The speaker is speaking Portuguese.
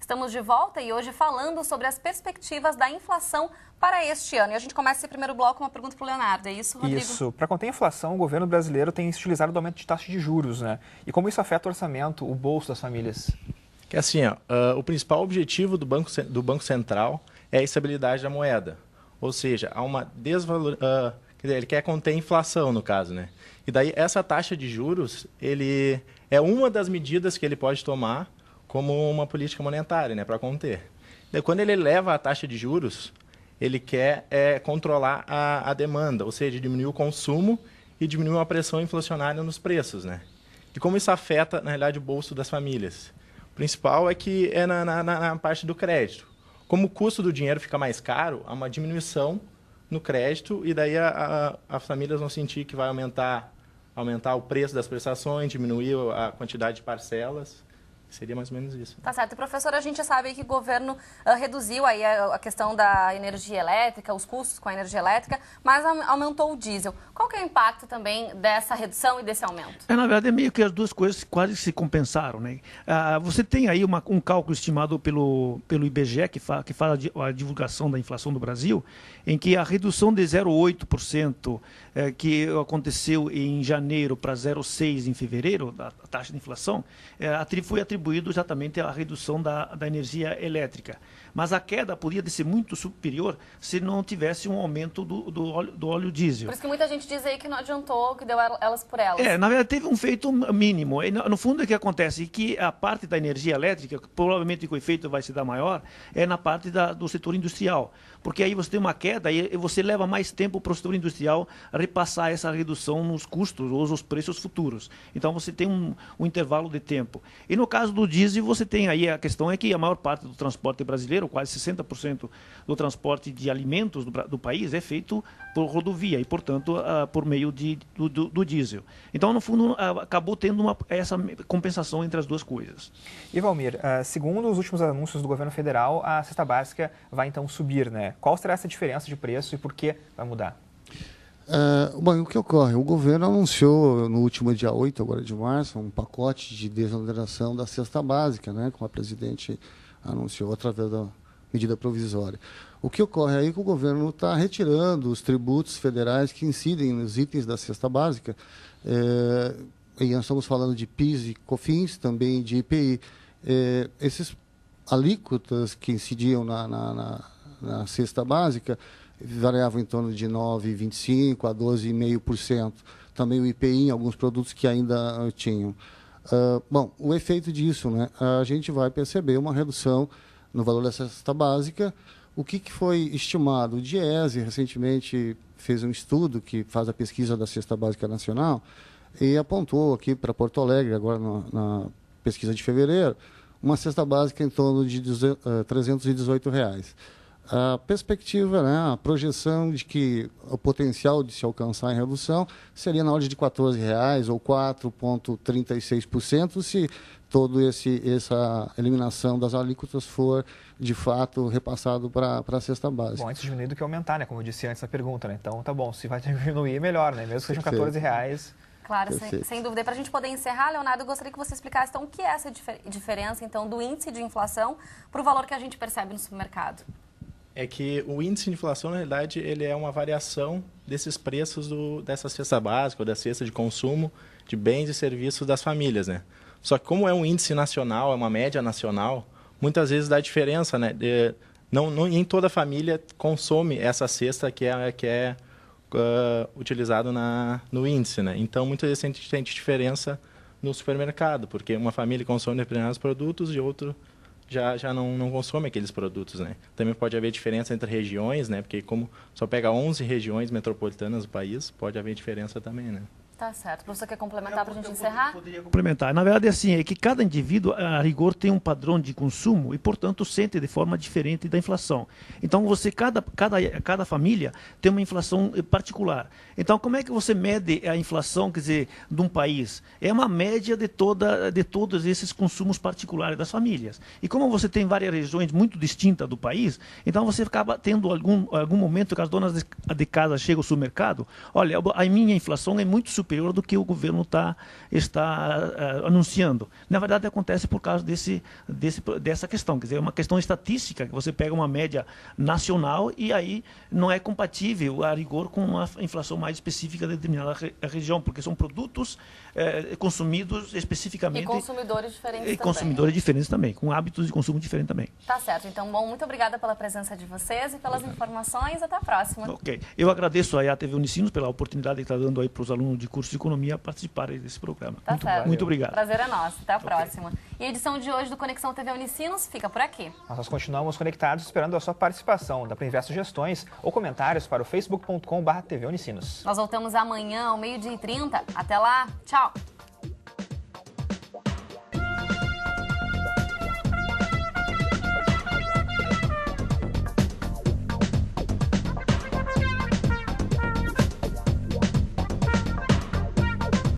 Estamos de volta e hoje falando sobre as perspectivas da inflação para este ano. E a gente começa esse primeiro bloco com uma pergunta para o Leonardo. É isso, Rodrigo? Isso. Para conter a inflação, o governo brasileiro tem se utilizado do aumento de taxa de juros, né? E como isso afeta o orçamento, o bolso das famílias? Que assim, o principal objetivo do Banco Central é a estabilidade da moeda. Ou seja, há uma ele quer conter a inflação, no caso, né? E daí essa taxa de juros, ele é uma das medidas que ele pode tomar como uma política monetária, né, para conter. Daí, quando ele eleva a taxa de juros, ele quer controlar a demanda, ou seja, diminuir o consumo e diminuir a pressão inflacionária nos preços, né? E como isso afeta, na realidade, o bolso das famílias? O principal é que é na parte do crédito. Como o custo do dinheiro fica mais caro, há uma diminuição no crédito e daí as famílias vão sentir que vai aumentar o preço das prestações, diminuir a quantidade de parcelas. Seria mais ou menos isso. Tá certo. E, professor, a gente sabe que o governo reduziu aí a questão da energia elétrica, os custos com a energia elétrica, mas aumentou o diesel. Qual que é o impacto também dessa redução e desse aumento? Na verdade, é meio que as duas coisas quase se compensaram, né? Você tem aí um cálculo estimado pelo IBGE, que fala a divulgação da inflação do Brasil, em que a redução de 0,8% que aconteceu em janeiro para 0,6% em fevereiro, da taxa de inflação, foi atribuído exatamente à redução da energia elétrica. Mas a queda poderia ser muito superior se não tivesse um aumento do óleo diesel. Por isso que muita gente diz aí que não adiantou, que deu elas por elas. Na verdade, teve um efeito mínimo. No fundo, o que acontece é que a parte da energia elétrica, provavelmente o efeito vai se dar maior, é na parte do setor industrial. Porque aí você tem uma queda e você leva mais tempo para o setor industrial repassar essa redução nos custos ou nos preços futuros. Então, você tem um intervalo de tempo. E no caso do diesel, você tem aí a questão é que a maior parte do transporte brasileiro, quase 60% do transporte de alimentos do país é feito por rodovia e, portanto, por meio do diesel. Então, no fundo, acabou tendo essa compensação entre as duas coisas. E, Valmir, segundo os últimos anúncios do governo federal, a cesta básica vai então subir, né? Qual será essa diferença de preço e por que vai mudar? Bom, o que ocorre? O governo anunciou no último dia 8, agora de março, um pacote de desoneração da cesta básica, né, como a presidente anunciou através da medida provisória. O que ocorre aí é que o governo está retirando os tributos federais que incidem nos itens da cesta básica, e nós estamos falando de PIS e COFINS, também de IPI. Esses alíquotas que incidiam na cesta básica variavam em torno de 9,25% a 12,5%. Também o IPI em alguns produtos que ainda tinham. Bom, o efeito disso, né, a gente vai perceber uma redução no valor da cesta básica. O que foi estimado? O DIEESE recentemente fez um estudo que faz a pesquisa da cesta básica nacional e apontou aqui para Porto Alegre, agora na pesquisa de fevereiro, uma cesta básica em torno de R$ 318. A perspectiva, né, a projeção de que o potencial de se alcançar em redução seria na ordem de R$ 14 ou 4,36% se toda essa eliminação das alíquotas for, de fato, repassado para a cesta básica. Bom, antes diminuir do que aumentar, né? Como eu disse antes da pergunta, né? Então, tá bom, se vai diminuir, melhor, né? Mesmo que sejam R$ 14. Claro, sem dúvida. E para a gente poder encerrar, Leonardo, eu gostaria que você explicasse então o que é essa diferença então, do índice de inflação para o valor que a gente percebe no supermercado. É que o índice de inflação, na realidade, ele é uma variação desses preços dessa cesta básica ou da cesta de consumo de bens e serviços das famílias, né? Só que como é um índice nacional, é uma média nacional, muitas vezes dá diferença, né? Não em toda família consome essa cesta que é utilizado no índice, né? Então, muitas vezes a gente tem diferença no supermercado, porque uma família consome determinados produtos e outro já não consome aqueles produtos, né? Também pode haver diferença entre regiões, né? Porque como só pega 11 regiões metropolitanas do país, pode haver diferença também, né? Tá certo. O professor quer complementar para a gente encerrar? Poderia complementar. Na verdade, assim, é que cada indivíduo, a rigor, tem um padrão de consumo e, portanto, sente de forma diferente da inflação. Então, cada família tem uma inflação particular. Então, como é que você mede a inflação, quer dizer, de um país? É uma média de todos esses consumos particulares das famílias. E como você tem várias regiões muito distintas do país, então você acaba tendo algum momento que as donas de casa chegam ao supermercado, olha, a minha inflação é muito superior superior do que o governo está anunciando. Na verdade, acontece por causa dessa questão. Quer dizer, é uma questão estatística, que você pega uma média nacional e aí não é compatível, a rigor, com uma inflação mais específica de determinada região, porque são produtos consumidos especificamente. E consumidores diferentes também. Consumidores diferentes também, com hábitos de consumo diferentes também. Tá certo. Então, bom, muito obrigada pela presença de vocês e pelas informações. Até a próxima. Ok. Eu agradeço aí à TV Unicinos pela oportunidade que está dando aí para os alunos de curso de economia participarem desse programa. Tá certo. Muito obrigado. Prazer é nosso. Até a próxima. E a edição de hoje do Conexão TV Unicinos fica por aqui. Nós continuamos conectados esperando a sua participação. Dá para enviar sugestões ou comentários para o facebook.com/TV Unicinos. Nós voltamos amanhã ao 12h30. Até lá. Tchau.